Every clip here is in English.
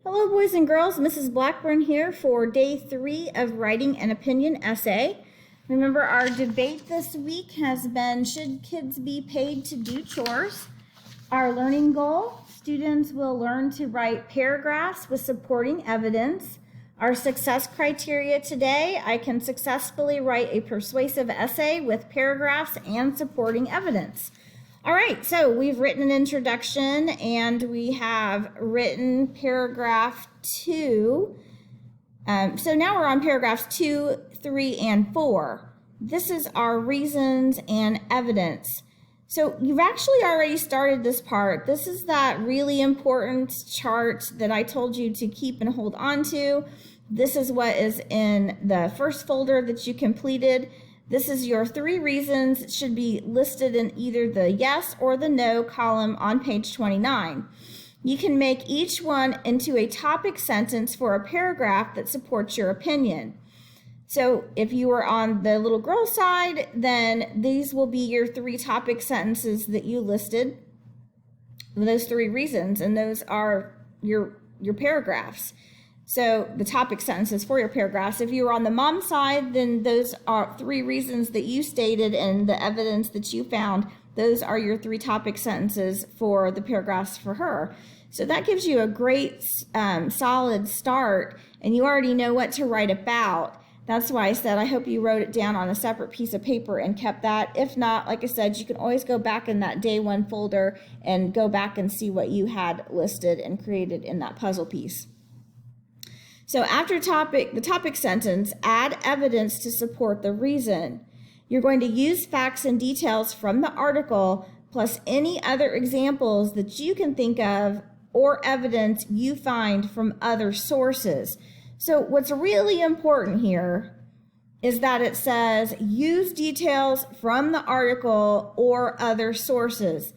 Hello, boys and girls. Mrs. Blackburn here for day 3 of writing an opinion essay. Remember, our debate this week has been, should kids be paid to do chores? Our learning goal, students will learn to write paragraphs with supporting evidence. Our success criteria today, I can successfully write a persuasive essay with paragraphs and supporting evidence. All right, so we've written an introduction and we have written paragraph 2. So now we're on paragraphs 2, 3, and 4. This is our reasons and evidence. So you've actually already started this part. This is that really important chart that I told you to keep and hold on to. This is what is in the first folder that you completed. This is your 3 reasons. It should be listed in either the yes or the no column on page 29. You can make each one into a topic sentence for a paragraph that supports your opinion. So if you were on the little girl side, then these will be your 3 topic sentences that you listed, those 3 reasons, and those are your paragraphs. So the topic sentences for your paragraphs. If you were on the mom side, then those are 3 reasons that you stated and the evidence that you found. Those are your 3 topic sentences for the paragraphs for her. So that gives you a great solid start, and you already know what to write about. That's why I said I hope you wrote it down on a separate piece of paper and kept that. If not, like I said, you can always go back in that day 1 folder and go back and see what you had listed and created in that puzzle piece. So after the topic sentence, add evidence to support the reason. You're going to use facts and details from the article plus any other examples that you can think of or evidence you find from other sources. So what's really important here is that it says use details from the article or other sources.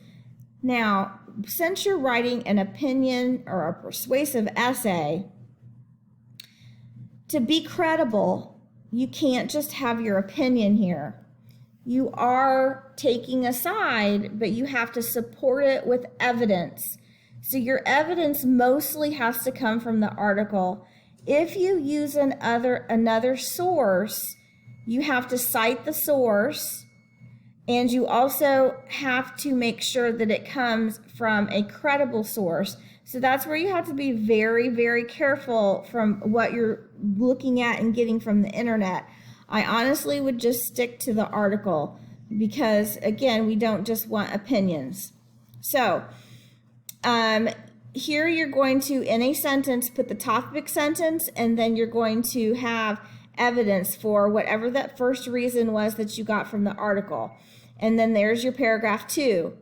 Now, since you're writing an opinion or a persuasive essay, to be credible, you can't just have your opinion here. You are taking a side, but you have to support it with evidence. So your evidence mostly has to come from the article. If you use another source, you have to cite the source, and you also have to make sure that it comes from a credible source. So that's where you have to be very, very careful from what you're looking at and getting from the internet. I honestly would just stick to the article because, again, we don't just want opinions. So here you're going to, in a sentence, put the topic sentence, and then you're going to have evidence for whatever that first reason was that you got from the article. And then there's your paragraph 2.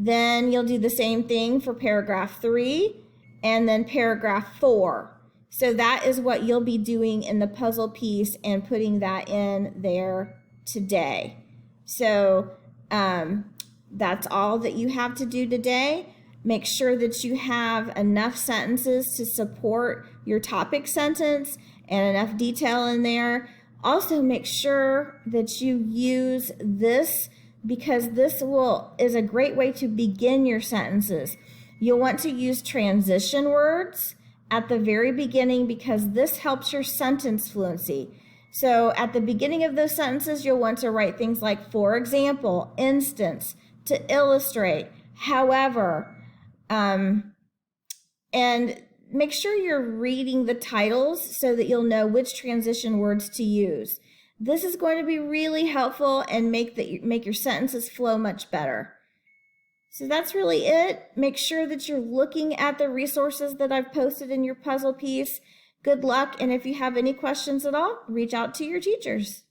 Then you'll do the same thing for paragraph 3 and then paragraph 4. So that is what you'll be doing in the puzzle piece and putting that in there today. So that's all that you have to do today. Make sure that you have enough sentences to support your topic sentence and enough detail in there. Also make sure that you use this, because this is a great way to begin your sentences. You'll want to use transition words at the very beginning because this helps your sentence fluency. So at the beginning of those sentences, you'll want to write things like, for example, instance, to illustrate, however, and make sure you're reading the titles so that you'll know which transition words to use. This is going to be really helpful and make your sentences flow much better. So that's really it. Make sure that you're looking at the resources that I've posted in your puzzle piece. Good luck, and if you have any questions at all, reach out to your teachers.